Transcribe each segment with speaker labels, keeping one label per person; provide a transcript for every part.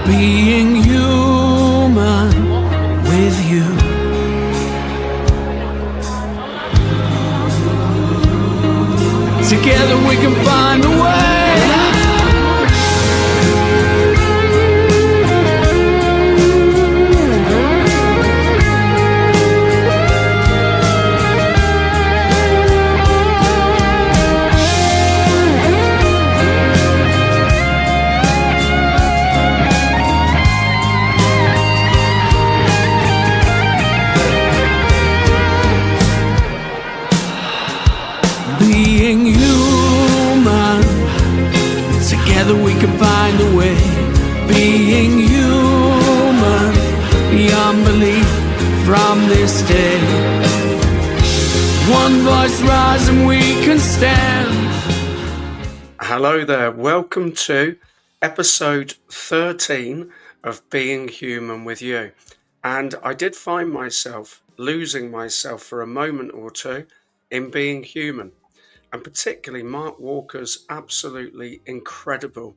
Speaker 1: being human with you. Together we can find a way. Being human, together we can find a way. Being human, beyond belief from this day. One voice rise and we can stand.
Speaker 2: Hello there, welcome to episode 13 of Being Human with You. And I did find myself losing myself for a moment or two in being human. And particularly Mark Walker's absolutely incredible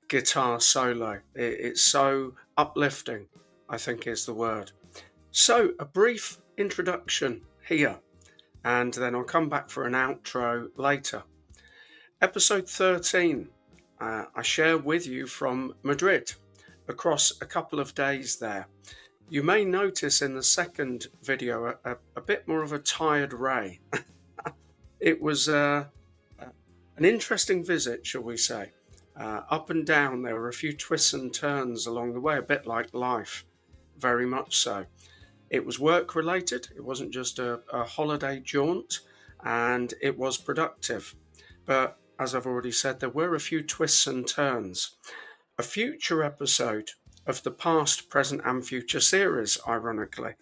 Speaker 2: guitar solo. It's so uplifting, I think is the word. So a brief introduction here, and then I'll come back for an outro later. Episode 13, I share with you from Madrid, across a couple of days there. You may notice in the second video a bit more of a tired Ray. It was an interesting visit, shall we say. Up and down, there were a few twists and turns along the way, a bit like life, very much so. It was work related, it wasn't just a holiday jaunt, and it was productive. But as I've already said, there were a few twists and turns. A future episode of the Past, Present and Future series, ironically,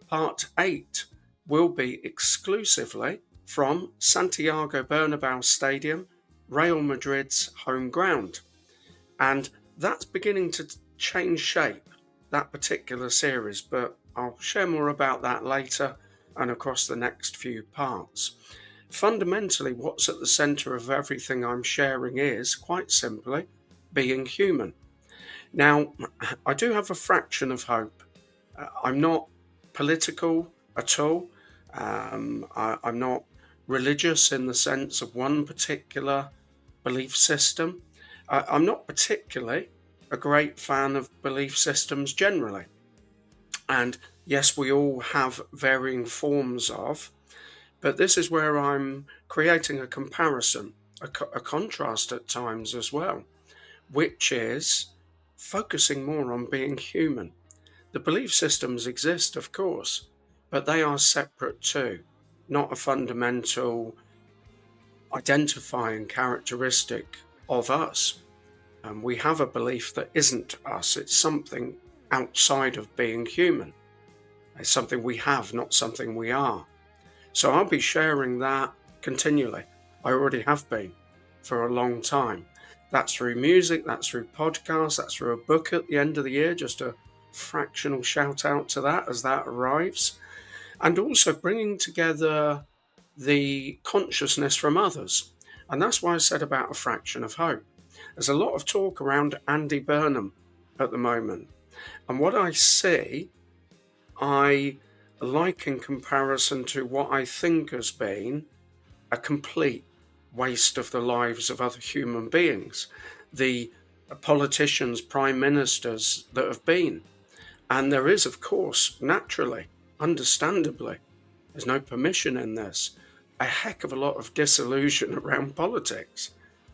Speaker 2: part 8, will be exclusively from Santiago Bernabéu Stadium, Real Madrid's home ground. And that's beginning to change shape, that particular series, but I'll share more about that later and across the next few parts. Fundamentally, what's at the centre of everything I'm sharing is, quite simply, being human. Now, I do have a fraction of hope. I'm not political at all. I'm not religious in the sense of one particular belief system. I'm not particularly a great fan of belief systems generally. And yes, we all have varying forms of, but this is where I'm creating a comparison, a contrast at times as well, which is focusing more on being human. The belief systems exist, of course, but they are separate too. Not a fundamental identifying characteristic of us. We have a belief that isn't us. It's something outside of being human. It's something we have, not something we are. So I'll be sharing that continually. I already have been for a long time. That's through music, that's through podcasts, that's through a book at the end of the year. Just a fractional shout out to that as that arrives. And also bringing together the consciousness from others. And that's why I said about a fraction of hope. There's a lot of talk around Andy Burnham at the moment. And what I see, I like in comparison to what I think has been a complete waste of the lives of other human beings. The politicians, prime ministers that have been. And there is, of course, naturally, understandably, there's no permission in this, a heck of a lot of disillusion around politics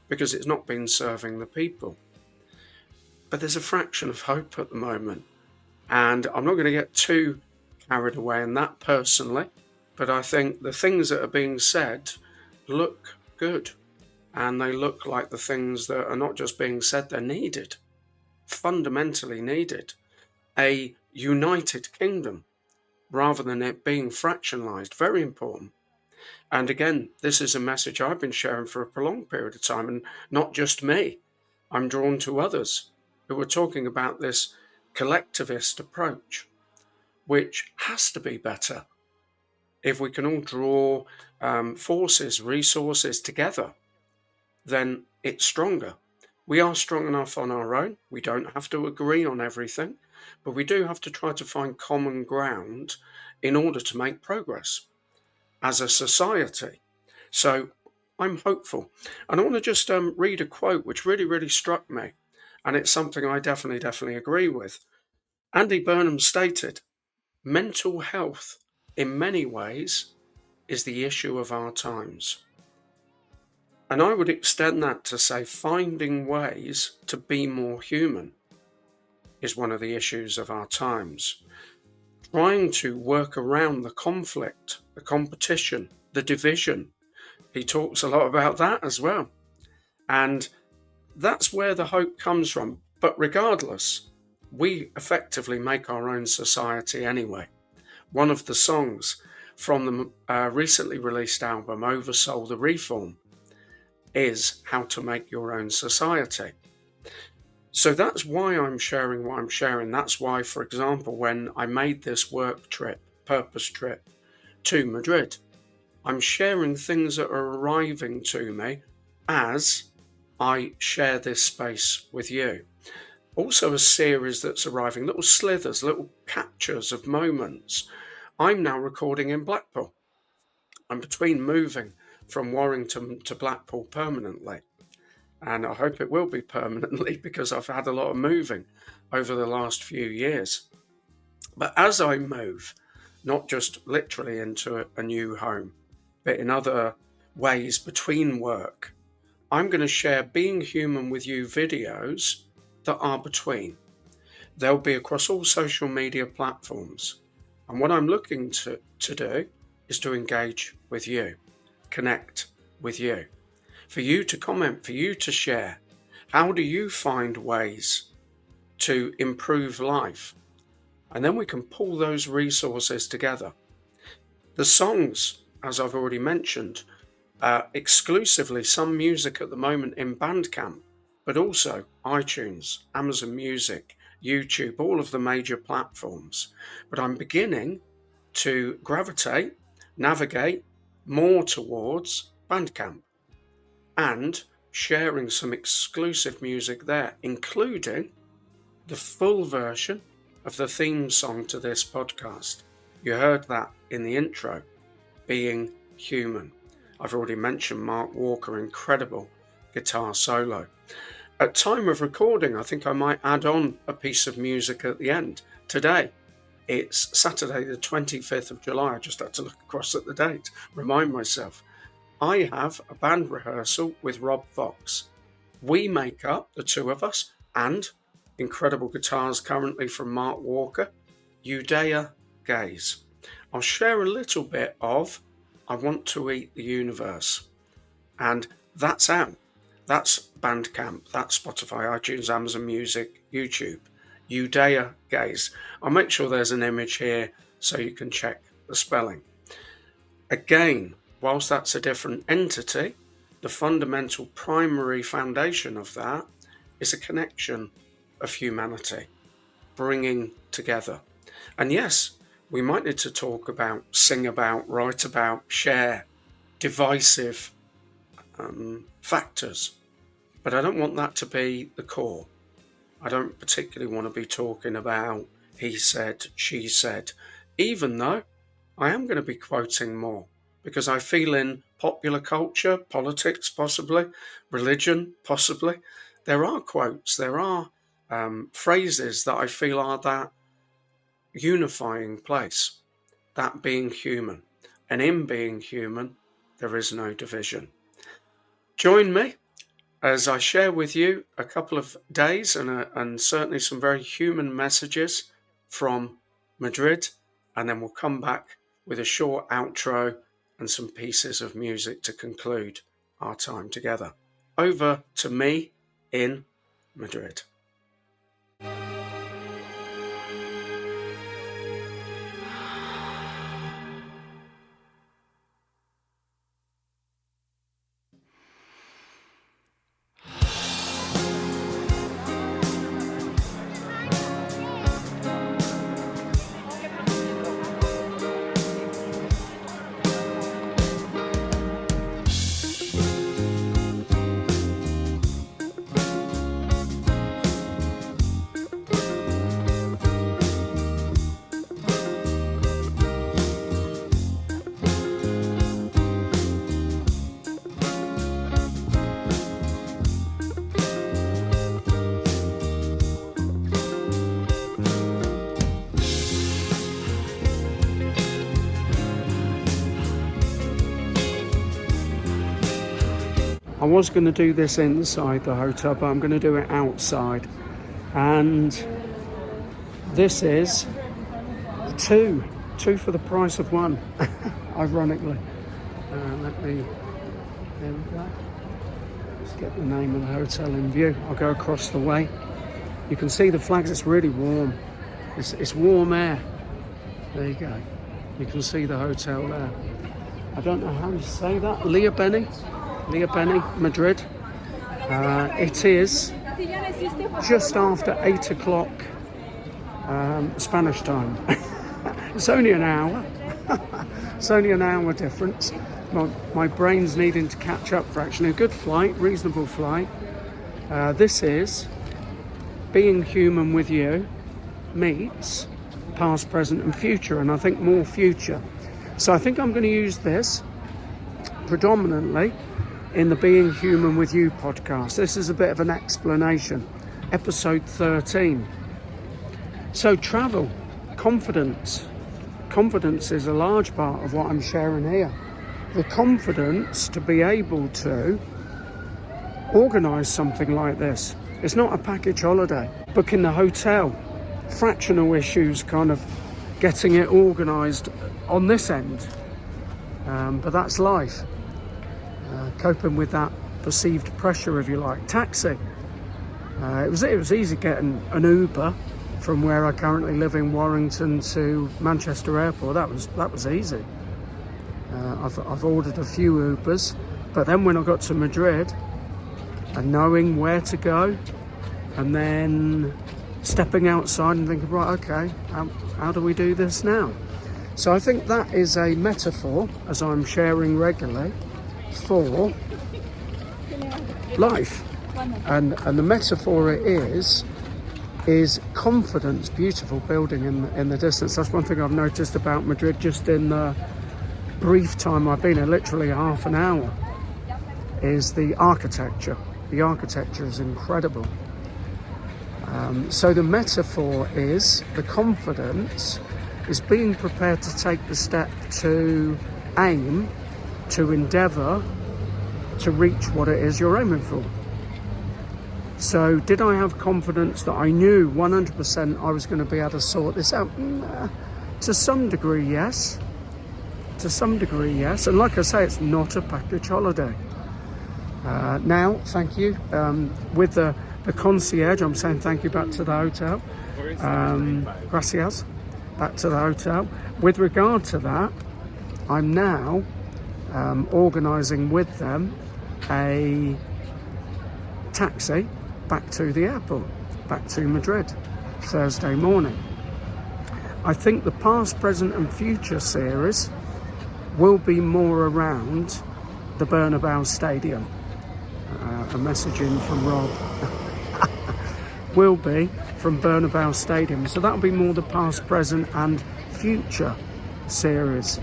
Speaker 2: because it's not been serving the people. But there's a fraction of hope at the moment. And I'm not going to get too carried away in that personally, but I think the things that are being said look good. And they look like the things that are not just being said, they're needed, fundamentally needed. A united kingdom, rather than it being fractionalized, very important. And again, this is a message I've been sharing for a prolonged period of time, and not just me. I'm drawn to others who are talking about this collectivist approach, which has to be better if we can all draw forces, resources together, then it's stronger. We are strong enough on our own. We don't have to agree on everything, but we do have to try to find common ground in order to make progress as a society. So I'm hopeful. And I want to just read a quote which really, really struck me. And it's something I definitely agree with. Andy Burnham stated, "Mental health, in many ways, is the issue of our times." And I would extend that to say finding ways to be more human is one of the issues of our times. Trying to work around the conflict, the competition, the division. He talks a lot about that as well. And that's where the hope comes from. But regardless, we effectively make our own society anyway. One of the songs from the recently released album, Oversoul the Reform, is how to make your own society. So that's why I'm sharing what I'm sharing. That's why, for example, when I made this work trip, purpose trip to Madrid, I'm sharing things that are arriving to me as I share this space with you. Also a series that's arriving, little slithers, little captures of moments. I'm now recording in Blackpool. I'm between moving from Warrington to Blackpool permanently. And I hope it will be permanently because I've had a lot of moving over the last few years. But as I move, not just literally into a new home, but in other ways between work, I'm going to share Being Human with You videos that are between. They'll be across all social media platforms. And what I'm looking to do is to engage with you, connect with you, for you to comment, for you to share. How do you find ways to improve life? And then we can pull those resources together. The songs, as I've already mentioned, exclusively some music at the moment in Bandcamp, but also iTunes, Amazon Music, YouTube, all of the major platforms. But I'm beginning to navigate more towards Bandcamp and sharing some exclusive music there, including the full version of the theme song to this podcast. You heard that in the intro, Being Human. I've already mentioned Mark Walker, incredible guitar solo. At time of recording, I think I might add on a piece of music at the end. Today, it's Saturday the 25th of July. I just had to look across at the date, remind myself. I have a band rehearsal with Rob Fox. We make up, the two of us, and incredible guitars currently from Mark Walker, Udea Gaze. I'll share a little bit of I Want to Eat the Universe. And that's out. That's Bandcamp, that's Spotify, iTunes, Amazon Music, YouTube. Udea Gaze. I'll make sure there's an image here so you can check the spelling. Again, whilst that's a different entity, the fundamental primary foundation of that is a connection of humanity, bringing together. And yes, we might need to talk about, sing about, write about, share divisive factors. But I don't want that to be the core. I don't particularly want to be talking about he said, she said, even though I am going to be quoting more because I feel in popular culture, politics possibly, religion possibly, there are quotes, there are phrases that I feel are that unifying place, that being human. And in being human, there is no division. Join me as I share with you a couple of days and certainly some very human messages from Madrid, and then we'll come back with a short outro and some pieces of music to conclude our time together. Over to me in Madrid. was going to do this inside the hotel, but I'm going to do it outside. And this is two for the price of one, ironically. There we go. Let's get the name of the hotel in view. I'll go across the way. You can see the flags. It's really warm. It's warm air. There you go. You can see the hotel there. I don't know how you say that. Leah Benny, Madrid. It is just after 8 o'clock Spanish time. It's only an hour. It's only an hour difference. My brain's needing to catch up for actually a good flight, reasonable flight. This is Being Human with You meets past, present and future, and I think more future. So I think I'm going to use this predominantly in the Being Human with You podcast. This is a bit of an explanation. Episode 13. So travel, confidence. Confidence is a large part of what I'm sharing here. The confidence to be able to organise something like this. It's not a package holiday. Booking the hotel, fractional issues, kind of getting it organised on this end. But that's life. Coping with that perceived pressure, if you like. Taxi. It was easy getting an Uber from where I currently live in Warrington to Manchester Airport. That was easy. I've ordered a few Ubers, but then when I got to Madrid and knowing where to go, and then stepping outside and thinking, right, okay, how do we do this now? So I think that is a metaphor, as I'm sharing regularly, for life. And the metaphor it is confidence. Beautiful building in the distance. That's one thing I've noticed about Madrid just in the brief time I've been here, literally half an hour, is the architecture. The architecture is incredible. So the metaphor is, the confidence is being prepared to take the step to aim, to endeavour, to reach what it is you're aiming for. So did I have confidence that I knew 100% I was going to be able to sort this out? To some degree, yes. To some degree, yes. And like I say, it's not a package holiday. Now, thank you. With the concierge, I'm saying thank you back to the hotel. Gracias. Back to the hotel. With regard to that, I'm now organising with them a taxi back to the airport, back to Madrid, Thursday morning. I think the past, present and future series will be more around the Bernabeu Stadium. A message in from Rob. Will be from Bernabeu Stadium. So that'll be more the past, present and future series.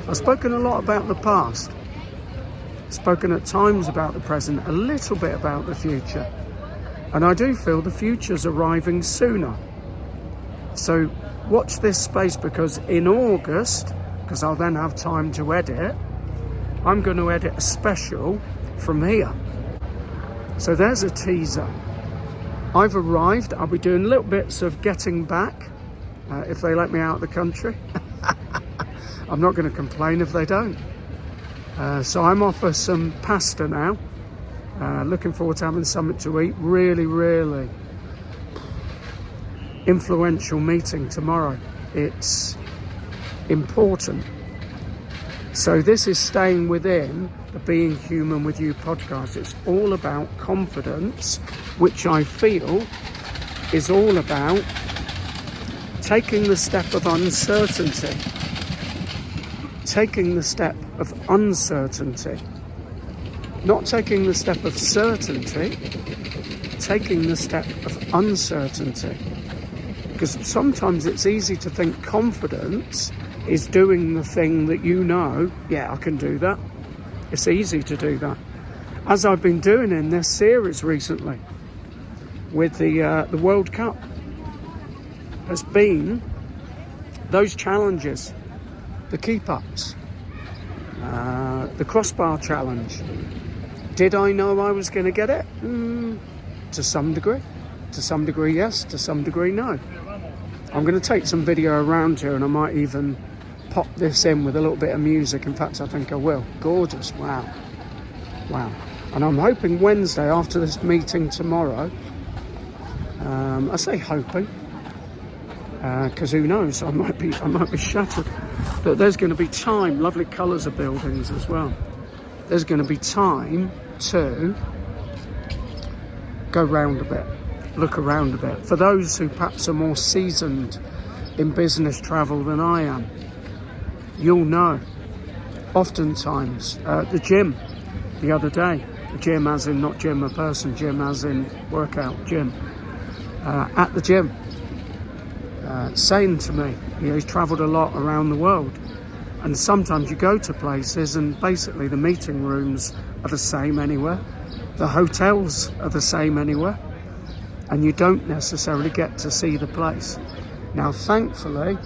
Speaker 2: I've spoken a lot about the past, spoken at times about the present, a little bit about the future. And I do feel the future's arriving sooner. So watch this space, because in August, because I'll then have time to edit, I'm going to edit a special from here. So there's a teaser. I've arrived. I'll be doing little bits of getting back, if they let me out of the country. I'm not going to complain if they don't. So I'm off for some pasta now. Looking forward to having something to eat. Really, really influential meeting tomorrow. It's important. So this is staying within the Being Human with You podcast. It's all about confidence, which I feel is all about taking the step of uncertainty. Taking the step of uncertainty. Not taking the step of certainty, taking the step of uncertainty. Because sometimes it's easy to think confidence is doing the thing that you know, yeah, I can do that. It's easy to do that. As I've been doing in this series recently with the World Cup, has been those challenges, the keep-ups, the crossbar challenge, Did I know I was going to get it? To some degree. To some degree, yes. To some degree, no. I'm going to take some video around here, and I might even pop this in with a little bit of music. In fact, I think I will. Gorgeous. Wow. Wow. And I'm hoping Wednesday, after this meeting tomorrow, I say hoping, because who knows, I might be shattered. But there's going to be time, lovely colours of buildings as well. There's going to be time to go round a bit, look around a bit. For those who perhaps are more seasoned in business travel than I am, you'll know. Oftentimes, the gym the other day, the gym as in not gym a person, gym as in workout gym, at the gym, saying to me, he's travelled a lot around the world, and sometimes you go to places and basically the meeting rooms are the same anywhere, the hotels are the same anywhere, and you don't necessarily get to see the place. Now thankfully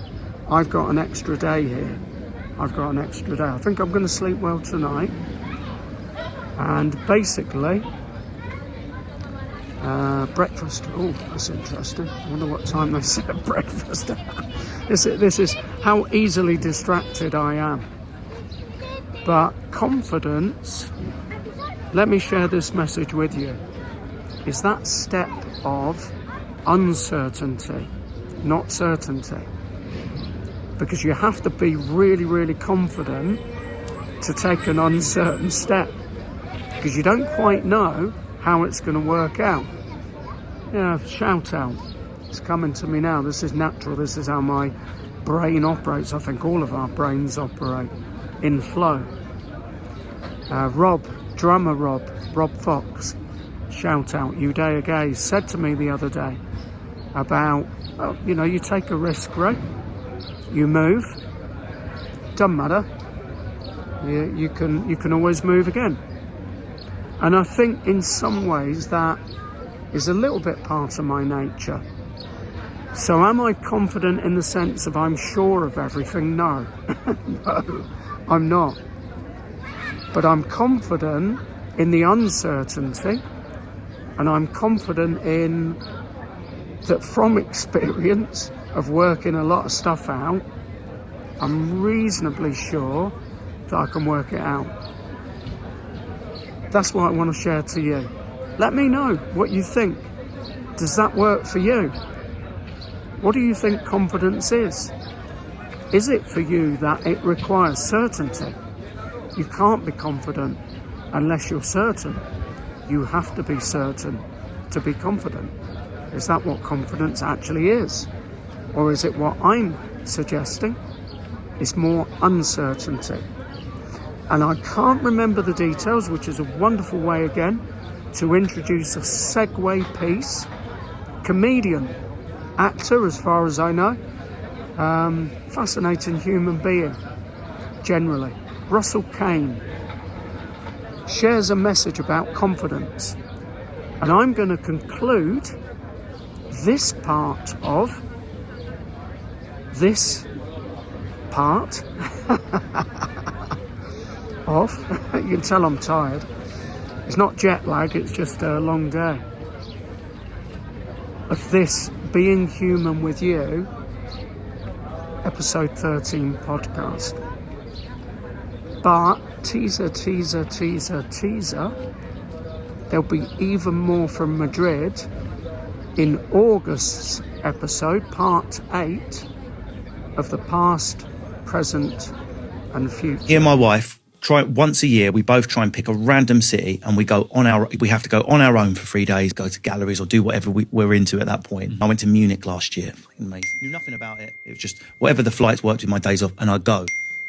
Speaker 2: I've got an extra day here. I've got an extra day. I think I'm going to sleep well tonight, and basically breakfast. Oh, that's interesting. I wonder what time they serve breakfast. This is how easily distracted I am. But confidence, let me share this message with you, is that step of uncertainty, not certainty. Because you have to be really, really confident to take an uncertain step, because you don't quite know how it's going to work out. Yeah, shout out. It's coming to me now. This is natural. This is how my brain operates. I think all of our brains operate in flow. Drummer Rob Fox, shout out. Udaya Gaze said to me the other day about, you take a risk, right? You move. Doesn't matter. You can always move again. And I think in some ways that is a little bit part of my nature. So am I confident in the sense of I'm sure of everything? No. No, I'm not. But I'm confident in the uncertainty, and I'm confident in that from experience of working a lot of stuff out, I'm reasonably sure that I can work it out. That's what I want to share to you. Let me know what you think. Does that work for you? What do you think confidence is? Is it for you that it requires certainty? You can't be confident unless you're certain. You have to be certain to be confident. Is that what confidence actually is? Or is it what I'm suggesting? It's more uncertainty. And I can't remember the details, which is a wonderful way again to introduce a segue piece. Comedian, actor as far as I know, fascinating human being generally. Russell Kane shares a message about confidence, and I'm going to conclude this part of you can tell I'm tired. It's not jet lag, it's just a long day. Of this Being Human with You, episode 13 podcast. But teaser, there'll be even more from Madrid in August's episode, part 8 of the past, present and future.
Speaker 3: Me and my wife try once a year. We both try and pick a random city, and we have to go on our own for 3 days, go to galleries or do whatever we're into at that point. I went to Munich last year. Fucking amazing. Knew nothing about it. It was just whatever the flights worked with my days off, and I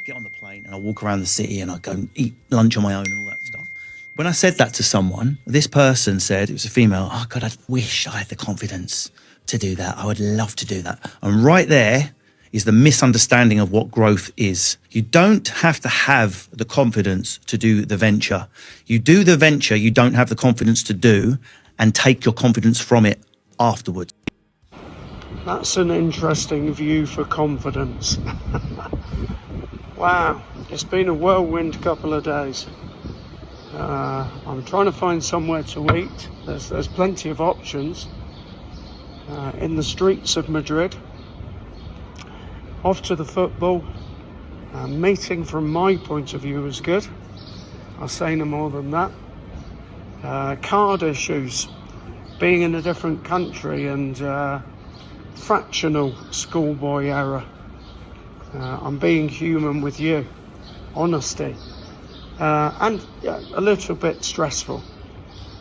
Speaker 3: get on the plane and I walk around the city and I go and eat lunch on my own and all that stuff. When I said that to someone, this person said, it was a female, "Oh God, I wish I had the confidence to do that. I would love to do that." And right there is the misunderstanding of what growth is. You don't have to have the confidence to do the venture. You do the venture you don't have the confidence to do, and take your confidence from it afterwards.
Speaker 2: That's an interesting view for confidence. Wow, it's been a whirlwind couple of days. I'm trying to find somewhere to eat. There's plenty of options in the streets of Madrid. Off to the football. Meeting from my point of view was good. I'll say no more than that. Card issues, being in a different country, and fractional schoolboy error. I'm being human with you. Honesty. And a little bit stressful.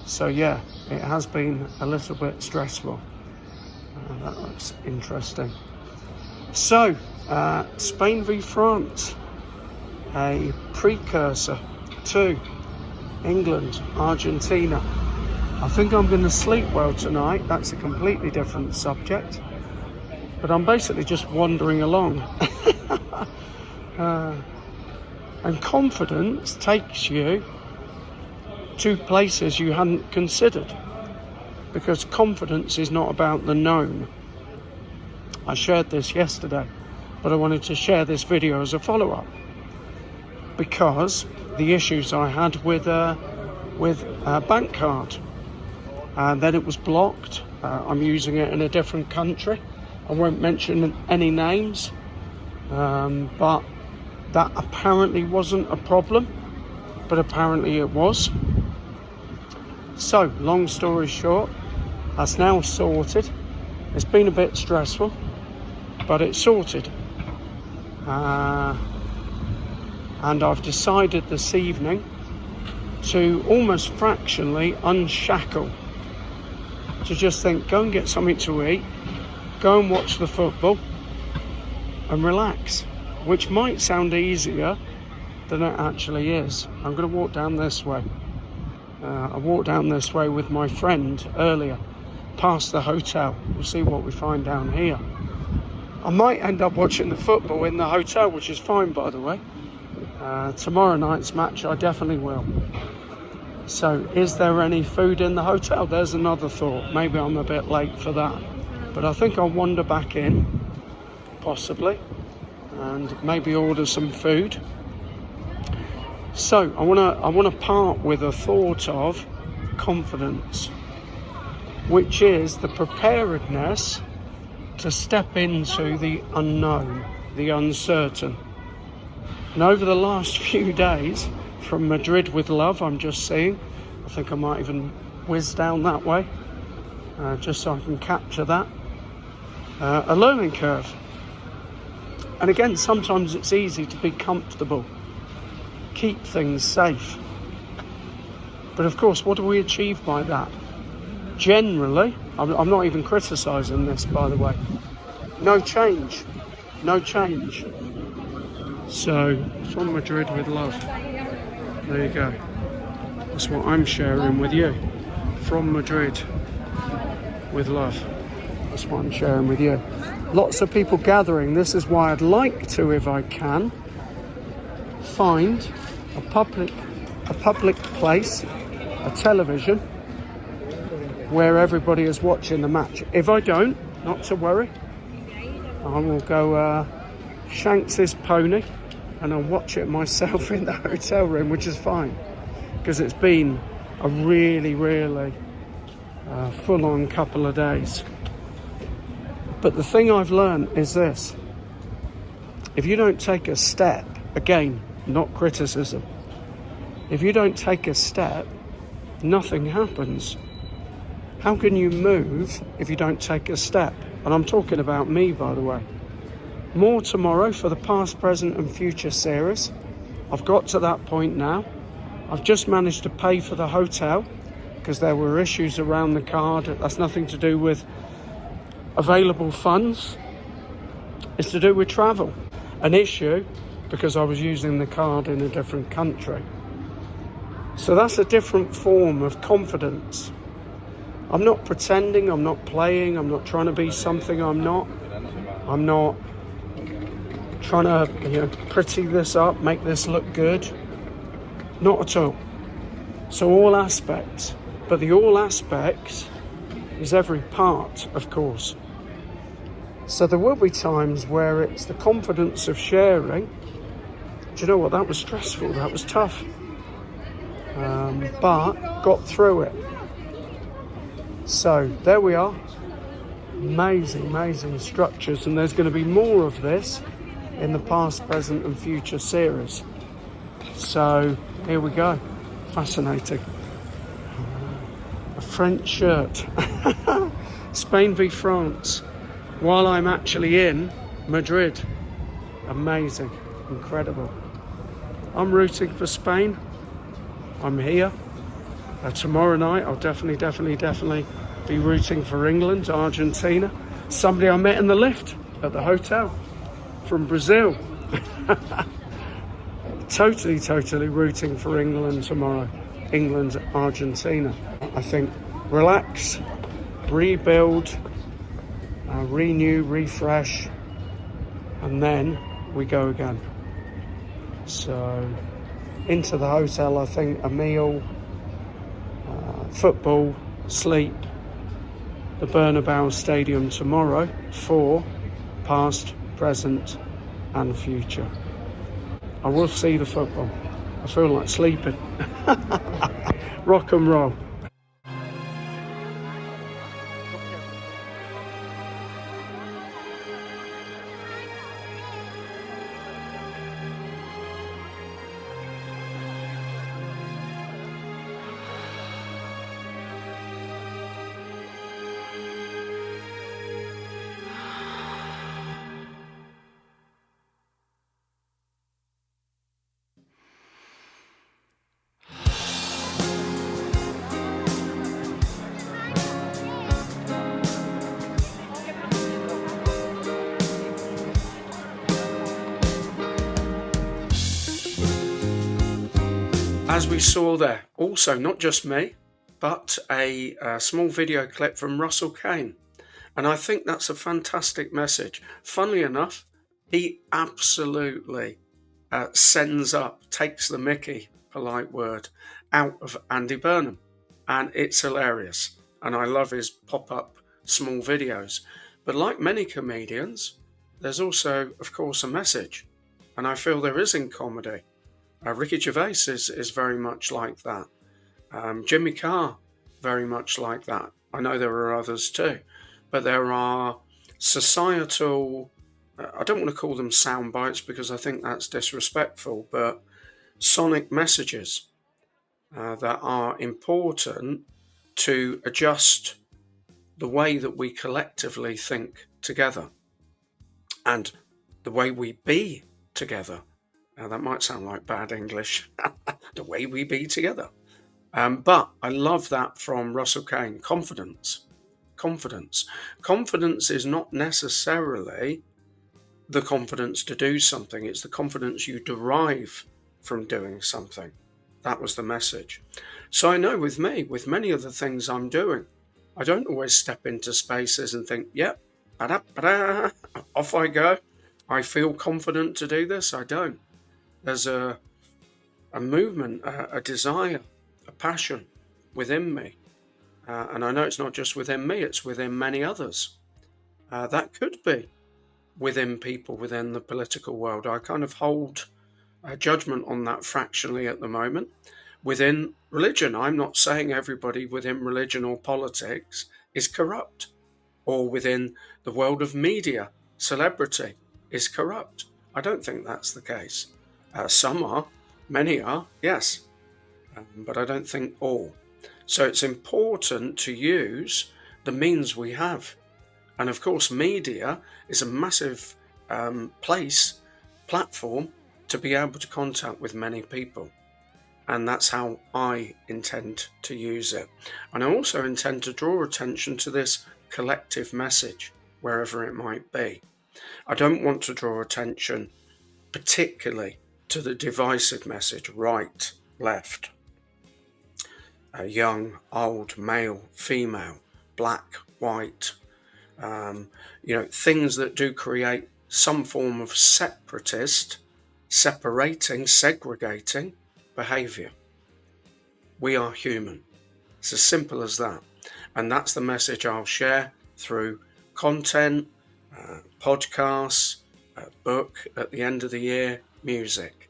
Speaker 2: So yeah, it has been a little bit stressful. That looks interesting. So, Spain v France, a precursor to England, Argentina. I think I'm going to sleep well tonight. That's a completely different subject. But I'm basically just wandering along. And confidence takes you to places you hadn't considered. Because confidence is not about the known. I shared this yesterday, but I wanted to share this video as a follow-up. Because the issues I had with a bank card. And then it was blocked. I'm using it in a different country. I won't mention any names. But that apparently wasn't a problem. But apparently it was. So, long story short, that's now sorted. It's been a bit stressful, but it's sorted. And I've decided this evening to almost fractionally unshackle. To just think, go and get something to eat, go and watch the football, and relax. Which might sound easier than it actually is. I'm going to walk down this way. I walked down this way with my friend earlier, past the hotel. We'll see what we find down here. I might end up watching the football in the hotel, which is fine, by the way. Tomorrow night's match, I definitely will. So, is there any food in the hotel? There's another thought. Maybe I'm a bit late for that. But I think I'll wander back in, possibly, and maybe order some food. So, I want to part with a thought of confidence, which is the preparedness to step into the unknown, the uncertain. And over the last few days, from Madrid with love, I'm just seeing, I think I might even whiz down that way, just so I can capture that. A learning curve. And again, sometimes it's easy to be comfortable, keep things safe. But of course, what do we achieve by that? Generally, I'm not even criticising this, by the way. No change. No change. So, from Madrid with love. There you go. That's what I'm sharing with you. From Madrid with love. That's what I'm sharing with you. Lots of people gathering. This is why I'd like to, if I can, find a public place, a television, where everybody is watching the match. If I don't, not to worry. I will go Shanks's pony and I'll watch it myself in the hotel room, which is fine, because it's been a really, really full-on couple of days. But the thing I've learned is this: if you don't take a step, again, not criticism, if you don't take a step, nothing happens. How can you move if you don't take a step? And I'm talking about me, by the way. More tomorrow for the past, present and future series. I've got to that point now. I've just managed to pay for the hotel because there were issues around the card. That's nothing to do with available funds. It's to do with travel. An issue because I was using the card in a different country. So that's a different form of confidence. I'm not pretending, I'm not playing, I'm not trying to be something I'm not. I'm not trying to pretty this up, make this look good. Not at all. So all aspects. But the all aspects is every part, of course. So there will be times where it's the confidence of sharing. Do you know what? That was stressful, that was tough. but got through it. So there we are. Amazing structures, and there's going to be more of this in the past, present and future series. So here we go. Fascinating. A French shirt. Spain v France, while I'm actually in Madrid. Amazing, incredible. I'm rooting for Spain. I'm here. Tomorrow night I'll definitely be rooting for England, Argentina. Somebody I met in the lift at the hotel from Brazil. Totally rooting for England tomorrow. England, Argentina. I think relax, rebuild, renew, refresh, and then we go again. So into the hotel, I think, a meal, football, sleep, the Bernabeu Stadium tomorrow for past, present and future. I will see the football. I feel like sleeping. Rock and roll. As we saw there, also not just me, but a small video clip from Russell Kane. And I think that's a fantastic message. Funnily enough, he absolutely takes the mickey, polite word, out of Andy Burnham. And it's hilarious. And I love his pop-up small videos. But like many comedians, there's also, of course, a message. And I feel there is in comedy. Ricky Gervais is very much like that. Jimmy Carr, very much like that. I know there are others too, but there are societal, I don't want to call them sound bites because I think that's disrespectful, but sonic messages that are important to adjust the way that we collectively think together and the way we be together. Now, that might sound like bad English, the way we be together. But I love that from Russell Kane. Confidence. Confidence is not necessarily the confidence to do something. It's the confidence you derive from doing something. That was the message. So I know with me, with many of the things I'm doing, I don't always step into spaces and think, yep, off I go. I feel confident to do this. I don't. There's a movement, a desire, a passion within me. And I know it's not just within me, it's within many others. That could be within people within the political world. I kind of hold a judgment on that fractionally at the moment. Within religion, I'm not saying everybody within religion or politics is corrupt. Or within the world of media, celebrity is corrupt. I don't think that's the case. Some are, many are, yes, but I don't think all. So it's important to use the means we have. And of course, media is a massive platform to be able to contact with many people. And that's how I intend to use it. And I also intend to draw attention to this collective message, wherever it might be. I don't want to draw attention particularly to the divisive message, right, left, young, old, male, female, black, white, things that do create some form of segregating behaviour. We are human. It's as simple as that. And that's the message I'll share through content, podcasts, book at the end of the year, music.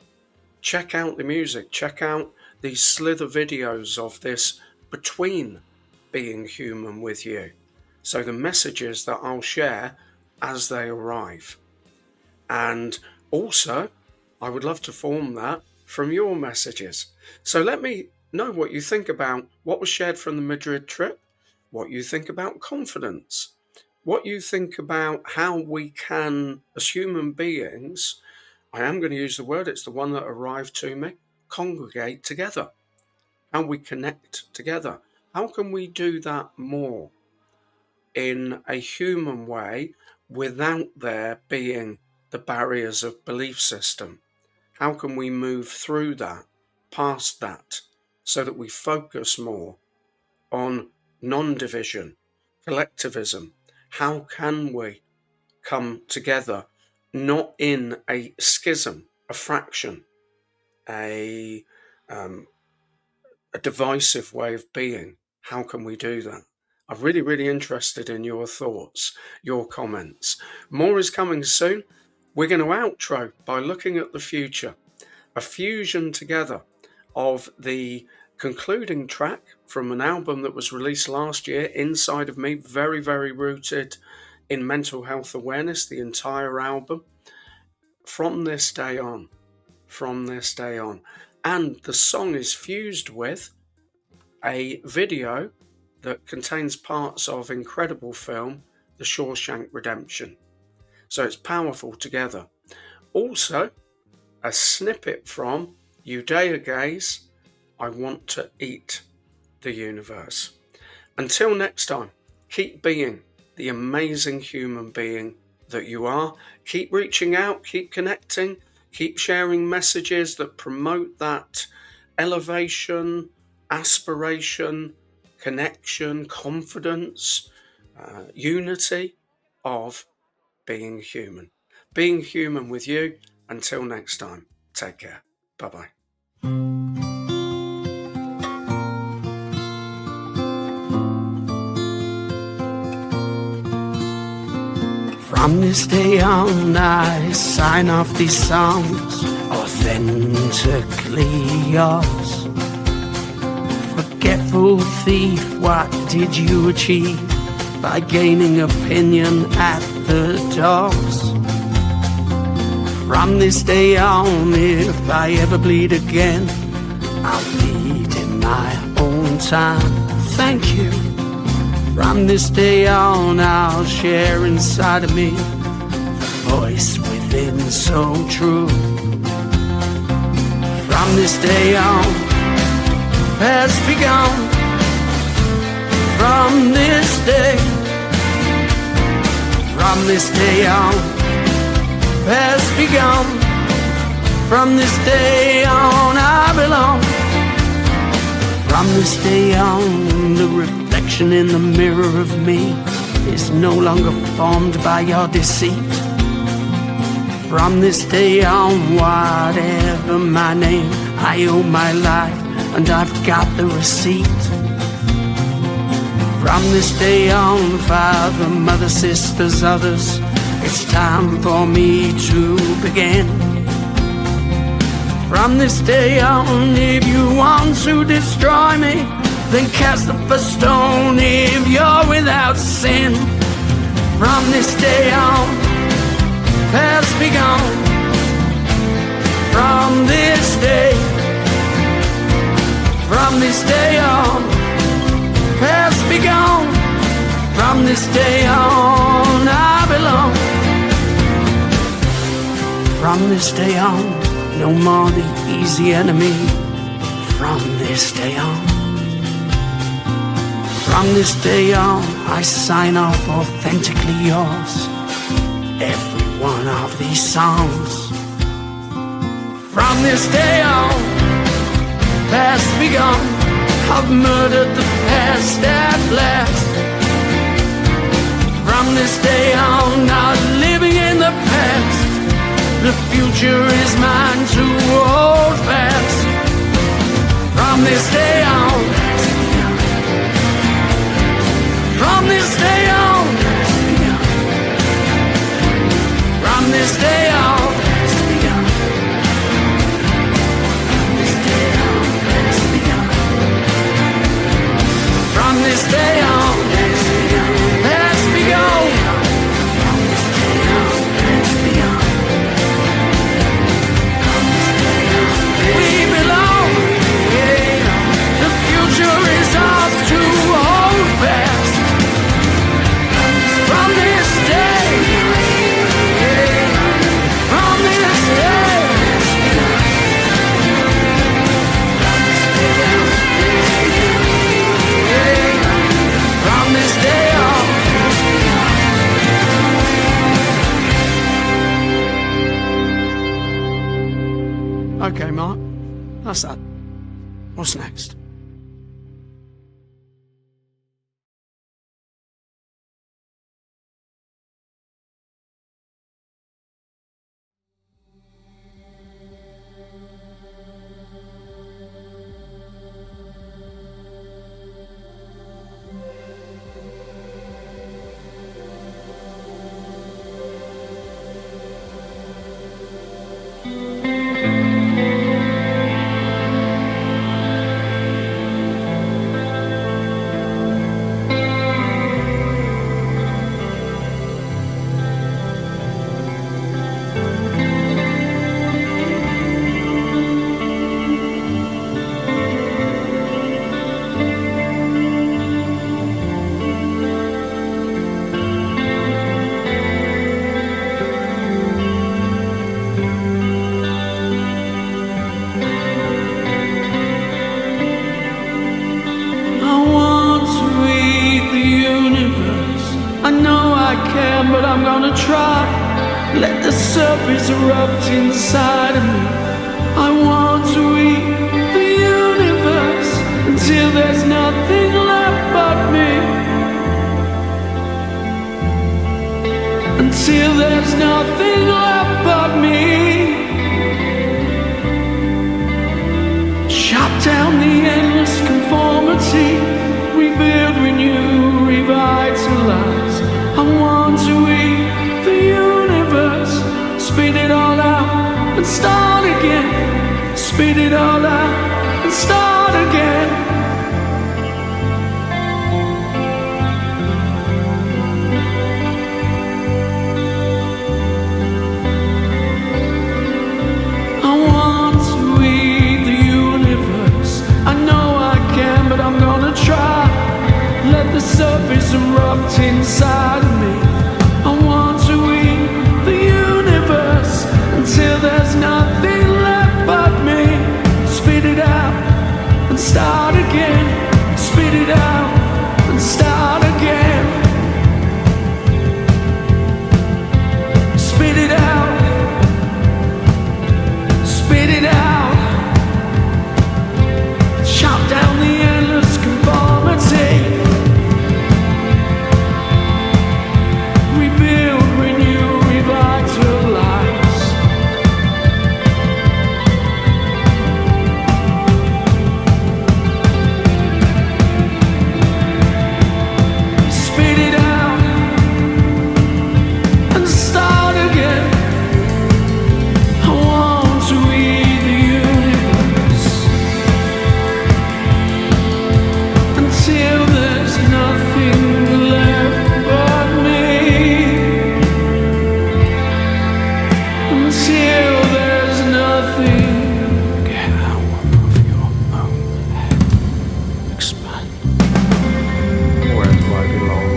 Speaker 2: Check out the music, check out these slither videos of this between being human with you. So the messages that I'll share as they arrive. And also, I would love to form that from your messages. So let me know what you think about what was shared from the Madrid trip, what you think about confidence, what you think about how we can, as human beings, I am going to use the word, it's the one that arrived to me, congregate together, how we connect together. How can we do that more in a human way without there being the barriers of belief system? How can we move through that, past that, so that we focus more on non-division, collectivism? How can we come together, not in a schism, a fraction, a divisive way of being? How can we do that? I'm really, really interested in your thoughts, your comments. More is coming soon. We're going to outro by looking at the future, a fusion together of the concluding track from an album that was released last year, Inside of Me, very, very rooted in mental health awareness, the entire album, From This Day On. And the song is fused with a video that contains parts of incredible film, The Shawshank Redemption. So it's powerful together. Also, a snippet from Judea Gaze, I Want to Eat the Universe. Until next time, keep being the amazing human being that you are. Keep reaching out, keep connecting, keep sharing messages that promote that elevation, aspiration, connection, confidence, unity of being human. Being human with you. Until next time, take care. Bye-bye.
Speaker 1: From this day on, I sign off these songs, authentically yours. Forgetful thief, what did you achieve by gaining opinion at the doors? From this day on, if I ever bleed again, I'll bleed in my own time. Thank you. From this day on, I'll share inside of me the voice within so true. From this day on, has begun. From this day on, has begun. From this day on, I belong. From this day on, the reflection in the mirror of me is no longer formed by your deceit. From this day on, whatever my name, I owe my life, and I've got the receipt. From this day on, father, mother, sisters, others, it's time for me to begin. From this day on, if you want to destroy me, then cast the first stone if you're without sin. From this day on, has begun. From this day on, has begun. From this day on, I belong. From this day on, no more the easy enemy. From this day on. From this day on, I sign off authentically yours. Every one of these songs. From this day on, has begun. I've murdered the past at last. From this day on, not living in the past. The future is mine to hold fast. From this day on, from this day on, from this day on, from this day on. Okay, Mark. That's that. What's next? But I'm gonna try. Let the surface erupt inside of me. I want to eat the universe until there's nothing left but me. Until there's nothing left but me. Chop down the endless conformity. Rebuild, renew, revitalize. I want to eat the universe, spit it all out and start again. Spit it all out and start again. I want to eat the universe. I know I can, but I'm gonna try. Let the surface erupt inside of me. I want to eat the universe until there's nothing left but me. Spit it out and start again. Spit it out and start again. Spit it out. Spit it out. Chop down the endless conformity. Rebuild, renew, revitalize. Spit it out and start again. I want to eat the universe until there's nothing left but me. Until there's nothing. Get out of your own head. Expand. Where do I belong?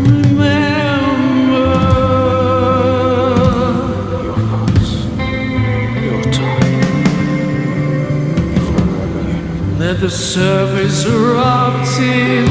Speaker 1: Remember your thoughts, your time, forever. Let the surface erupt in